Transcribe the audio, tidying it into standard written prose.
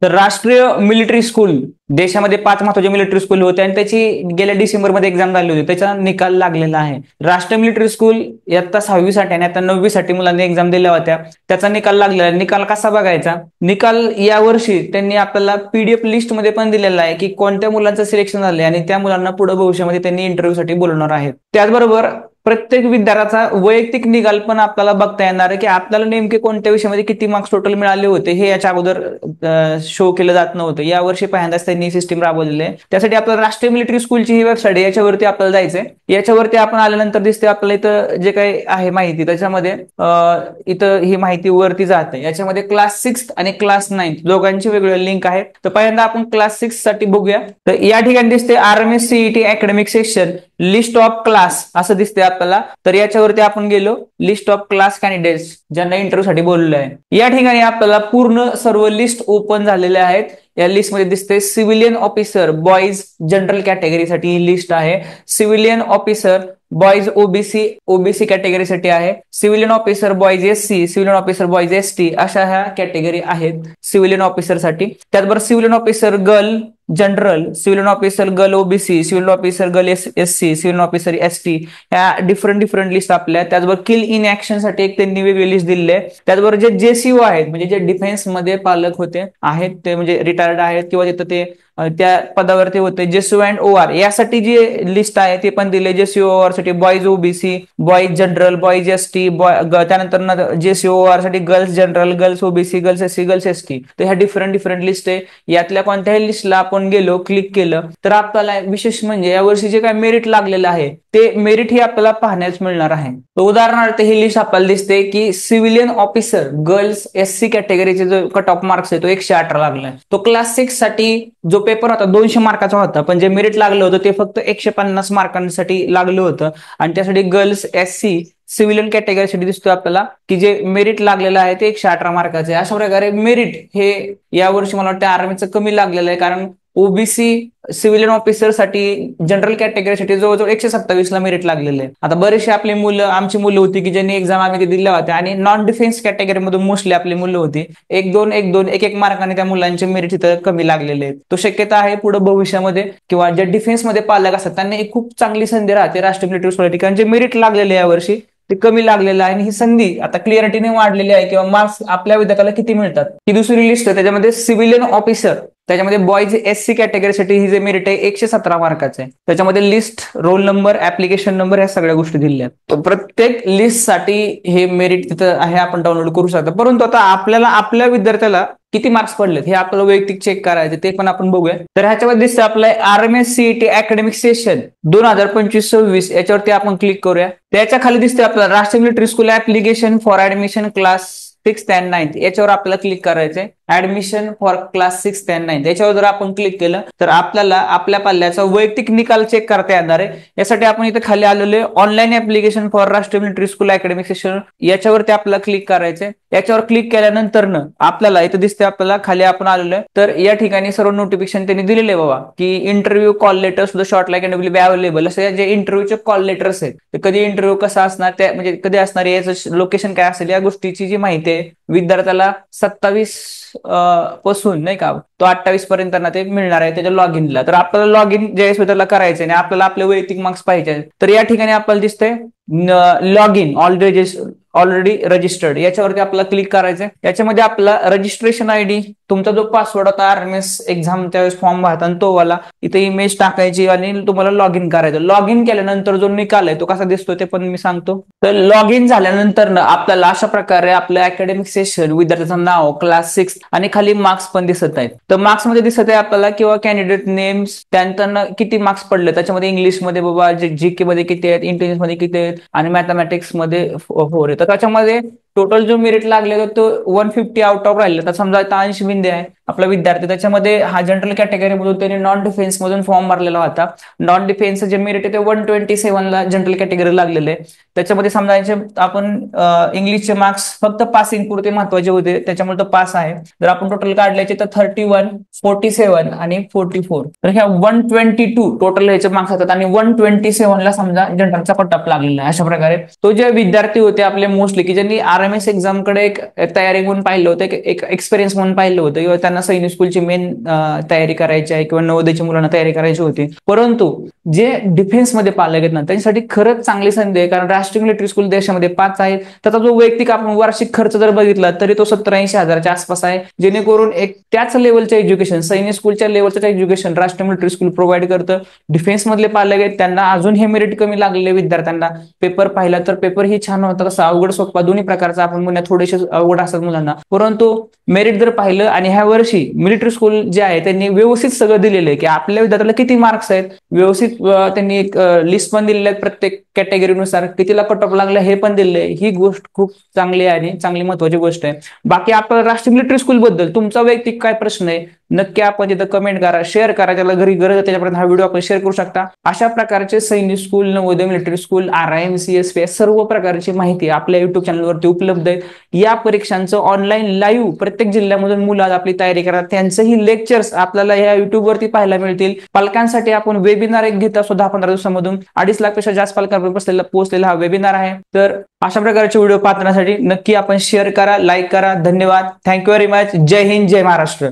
तर राष्ट्रीय military school, देशामध्ये 5 महत्वाचे मिलिटरी स्कूल होते आणि त्याची गेल्या डिसेंबरमध्ये एक्झाम झाली होती, त्याचा निकाल लागलेला आहे. राष्ट्रीय मिलिटरी स्कूल इयत्ता 6वी साठी आणि आता 9वी साठी मुलांनी एक्झाम दिल्या होत्या, त्याचा निकाल लागलेला. निकाल कसा बघायचा? निकाल यावर्षी त्यांनी आपल्याला पीडीएफ लिस्ट मध्ये पण दिलेला आहे की कोणत्या मुलांचं सिलेक्शन झालंय आणि त्या मुलांना पुढे भविष्यामध्ये त्यांनी इंटरव्ह्यू साठी बोलवणार आहेत. त्याचबरोबर प्रत्येक विद्यार्थ्याचा वैयक्तिक निकाल पण आपल्याला बघता येणार आहे की आपल्याला नेमके कोणत्या विषयामध्ये किती मार्क्स टोटल मिळाले होते, हे याच्या अगोदर शो केलं जात नव्हतं. यावर्षी पहिल्यांदाच त्यांनी सिस्टीम राबवलेली आहे. त्यासाठी आपल्याला राष्ट्रीय मिलिटरी स्कूलची ही वेबसाईट आहे, याच्यावरती आपल्याला जायचंय. याच्यावरती आपण आल्यानंतर दिसते आपल्याला इथं जे काही आहे माहिती, त्याच्यामध्ये इथं ही माहिती वरती जाते. याच्यामध्ये क्लास 6 आणि क्लास 9 दोघांची वेगवेगळे लिंक आहेत. तर पहिल्यांदा आपण क्लास 6 साठी बघूया. तर या ठिकाणी दिसते RMS CET academic section list of class असं दिसते आपल्याला. तर याच्यावरती आपण गेलो, लिस्ट ऑफ क्लास कॅन्डिडेट्स ज्यांना इंटरव्ह्यू साठी बोललेलं आहे. या ठिकाणी आपल्याला पूर्ण सर्व लिस्ट ओपन झालेल्या आहेत. या लिस्ट मध्ये दिसते सिव्हिलियन ऑफिसर बॉईज जनरल कॅटेगरीसाठी ही लिस्ट आहे. सिव्हिलियन ऑफिसर बॉईज ओबीसी कॅटेगरीसाठी आहे. Civilian officer boys SC, civilian officer boys ST, अशा ह्या कॅटेगरी आहेत सिव्हिलियन ऑफिसर साठी. त्याचबरोबर civilian officer girl general, civilian officer girl OBC, civilian officer girl SC, civilian officer ST, ह्या different list आपल्या. त्याचबरोबर किल in action साठी एक त्यांनी वेगळी लिस्ट दिली आहे. त्याचबरोबर जे जेसीओ आहेत म्हणजे जे डिफेन्स मध्ये पालक होते आहेत, ते म्हणजे रिटायर्ड आहेत किंवा तिथं ते त्या पदावरती होते, जेसीओ अँड ओआर यासाठी जी लिस्ट आहे ते पण दिले. जेसीओ ओआर साठी boys OBC, boys general, boys ST, त्यानंतर जेसीओ ओआर साठी girls general, girls OBC, girls SC, girls ST. तर ह्या डिफरंट लिस्ट आहे. यातल्या कोणत्याही लिस्टला आपण गेलो, क्लिक केलं तर आपल्याला विशेष म्हणजे यावर्षी जे काय मेरिट लागलेलं आहे ते मेरिट ही आपल्याला पाहण्यास मिळणार आहे. तर उदाहरणार्थ ही लिस्ट आपल्याला दिसते की सिव्हिलियन ऑफिसर गर्ल्स एससी कॅटेगरीचे जो कट ऑफ मार्क्स आहे तो 118 लागलाय. तो क्लास 6 साठी जो पेपर होता 200 मार्काचा होता, पण जे मेरिट लागलं होतं ते फक्त 150 मार्कांसाठी लागलं होतं. आणि त्यासाठी गर्ल्स एससी सिव्हिलियन कॅटेगरीसाठी दिसतोय आपल्याला की जे मेरिट लागलेलं आहे ते 118 मार्काचे आहे. अशा प्रकारे मेरिट हे यावर्षी मला वाटतं आर्मीचं कमी लागलेलं आहे, कारण ओबीसी सिव्हिलियन ऑफिसर साठी जनरल कॅटेगरीसाठी जवळजवळ 127 ला मेरिट लागलेलं आहे. आता बरेचसे आपली मुलं, आमची मुलं होती की ज्यांनी एक्झाम आम्ही दिल्या होत्या आणि नॉन डिफेन्स कॅटेगरी मधून मोस्टली आपली मुलं होती. 1-2 मार्काने त्या मुलांचे मेरिट तिथं कमी लागलेले आहेत. तो शक्यता आहे पुढे भविष्यामध्ये किंवा जे डिफेन्स मध्ये पालक असतात त्यांना एक खूप चांगली संधी राहते राष्ट्रीय मिलिटरी स्कूलसाठी, कारण जे मेरिट लागलेले यावर्षी ते कमी लागलेलं आहे आणि ही संधी आता क्लिअरिटीने वाढलेली आहे किंवा मार्क्स आपल्या विद्यार्थ्याला किती मिळतात. ही दुसरी लिस्ट आहे, त्याच्यामध्ये सिव्हिलियन ऑफिसर, त्याच्यामध्ये बॉईज एससी कॅटेगरीसाठी ही जे मेरिट आहे 117 मार्काचे आहे. त्याच्यामध्ये list, roll number, application number या सगळ्या गोष्टी दिलेल्या आहेत. तर प्रत्येक लिस्ट साठी हे मेरिट तिथं आहे, आपण डाउनलोड करू शकता. परंतु आता आपल्याला आपल्या विद्यार्थ्याला किती मार्क्स पडलेत हे आपल्याला वैयक्तिक चेक करायचे, ते पण आपण बघूया. तर ह्याच्यामध्ये दिसतं आपलं आरएमएस सीईटी अकॅडमिक सेशन 2025-26 याच्यावरती आपण क्लिक करूया. त्याच्या खाली दिसते आपल्याला राष्ट्रीय military school application for admission class 6th and 9th याच्यावर आपल्याला क्लिक करायचंय. Admission for class 6th and 9th याच्यावर जर आपण क्लिक केलं तर आपल्याला आपल्या पाल्याचा वैयक्तिक निकाल चेक करता येणार आहे. यासाठी आपण इथे खाली आलेले ऑनलाईन ऍप्लिकेशन फॉर राष्ट्रीय मिलिटरी स्कूल अकॅडमिक सेशन याच्यावरती आपल्याला क्लिक करायचंय. याच्यावर क्लिक केल्यानंतर आपल्याला इथे दिसते आपल्याला खाली आपण आलेलो आहे. तर या ठिकाणी सर्व नोटिफिकेशन त्यांनी दिलेले आहे बाबा की इंटरव्ह्यू कॉल लेटर सुद्धा short like and be available, असे जे इंटरव्ह्यूचे कॉल लेटर्स आहेत ते कधी इंटरव्ह्यू कसा असणार, त्या म्हणजे कधी असणार, याचं लोकेशन काय असेल, या गोष्टीची जी माहिती आहे विद्यार्थ्याला 27 पासून नाही का तो 28 पर्यंत त्यांना ते मिळणार आहे त्याच्या लॉग इनला. तर आपल्याला लॉग इन ज्यावेळेस त्याला करायचं आणि आपल्याला आपले वैयक्तिक मार्क्स पाहिजे, तर या ठिकाणी आपल्याला दिसतंय लॉग इन ऑलरेडी रजिस्टर्ड याच्यावरती आपल्याला क्लिक करायचंय. याच्यामध्ये आपला रजिस्ट्रेशन आयडी, तुमचा जो पासवर्ड होता आरएमएस एक्झाम त्यावेळेस फॉर्म भरताना तो वाला इथे इमेज टाकायची आणि तुम्हाला लॉग इन करायचं. लॉग इन केल्यानंतर जो निकाल आहे तो कसा दिसतो ते पण मी सांगतो. तर लॉग इन झाल्यानंतर आपल्याला अशा प्रकारे आपलं अकॅडमिक सेशन, विद्यार्थ्याचं नाव, क्लास 6 आणि खाली मार्क्स पण दिसत आहेत. तर मार्क्स मध्ये दिसत आहे आपल्याला किंवा कॅन्डिडेट नेम्स, त्यांना किती मार्क्स पडले, त्याच्यामध्ये इंग्लिशमध्ये बाबा जीके मध्ये किती आहेत, इंटेलिजन्स मध्ये किती आहेत आणि मॅथमॅटिक्स मध्ये 4 आहेत. तर त्याच्यामध्ये टोटल जो मेरिट लागलेला तो 150 आउट ऑफ राहिला. तर समजा आता 80 बिंदे आहे आपला विद्यार्थी, त्याच्यामध्ये हा जनरल कॅटेगरी मधून त्याने नॉन डिफेन्स मधून फॉर्म भरलेला होता. नॉन डिफेन्स जे मेरिट आहे ते 127 ला जनरल कॅटेगरी लागलेले आहे. त्याच्यामध्ये समजायचे आपण इंग्लिशचे मार्क्स फक्त पासिंग पुरते महत्वाचे होते, त्याच्यामुळे तो पास आहे. जर आपण टोटल काढल्याचे तर 31, 47 आणि 44. तर ह्या 122 टोटल ह्याचे मार्क्स असतात आणि 127 ला समजा जनरलचा कट ऑफ लागलेला आहे. अशा प्रकारे तो जे विद्यार्थी होते आपले मोस्टली की ज्यांनी RMS एक्झामकडे एक तयारी म्हणून पाहिलं होतं, एक एक्सपिरियन्स म्हणून पाहिलं होतं किंवा त्यांना सैनिक स्कूलची मेन तयारी करायची आहे किंवा नवोदयच्या मुलांना तयारी करायची होती. परंतु जे डिफेन्समध्ये पालक आहेत ना, त्यांच्यासाठी खरंच चांगली संधी आहे. कारण राष्ट्रीय मिलिटरी स्कूल देशामध्ये 5 आहेत. त्याचा जो वैयक्तिक आपण वार्षिक खर्च जर बघितला तरी तो 70-80 हजाराच्या आसपास आहे. जेणेकरून एक त्याच लेवलचं एज्युकेशन, सैनिक स्कूलच्या लेवलचं एज्युकेशन राष्ट्रीय मिलिटरी स्कूल प्रोव्हाइड करतं. डिफेन्स मधले पालक आहेत त्यांना अजून हे मेरिट कमी लागलेले विद्यार्थ्यांना पेपर पाहिला तर पेपर ही छान होता. तसं अवघड सोपा दोन्ही प्रकारचा आपण म्हणूया, थोडेसे अवघड असतात मुलांना, परंतु मेरिट जर पाहिलं आणि ह्या वर्षी मिलिटरी स्कूल जे आहे त्यांनी व्यवस्थित सगळं दिलेलं आहे की आपल्या विद्यार्थ्याला किती मार्क्स आहेत, व्यवस्थित त्यांनी एक लिस्ट पण दिलेली आहे, प्रत्येक कॅटेगरीनुसार कितीला कट ऑफ लागला हे पण दिलेलं आहे. ही गोष्ट खूप चांगली आहे आणि चांगली महत्वाची गोष्ट आहे. बाकी आपल्या राष्ट्रीय मिलिटरी स्कूल बद्दल तुमचा वैयक्तिक काय प्रश्न आहे नक्की आपण तिथं कमेंट करा, शेअर करा. त्याला घरी गरज त्याच्यापर्यंत हा व्हिडिओ आपण शेअर करू शकता. अशा प्रकारचे सैनिक school, Navodaya, military school, RIM, CSP सर्व प्रकारची माहिती आपल्या युट्यूब चॅनलवरती उपलब्ध आहे. या परीक्षांचं ऑनलाईन लाईव्ह प्रत्येक जिल्ह्यामधून मुलं आपली तयारी करतात, त्यांचंही लेक्चर्स आपल्याला या युट्यूबवरती पाहायला मिळतील. पालकांसाठी आपण वेबिनार एक घेत असतो 10-15 दिवसामधून. 2.5 लाखपेक्षा जास्त पालकांपर्यंत पोहोचलेला हा वेबिनार आहे. तर अशा प्रकारचे व्हिडिओ पाहण्यासाठी नक्की आपण शेअर करा, लाईक करा. धन्यवाद. Thank you very much. जय हिंद, जय महाराष्ट्र.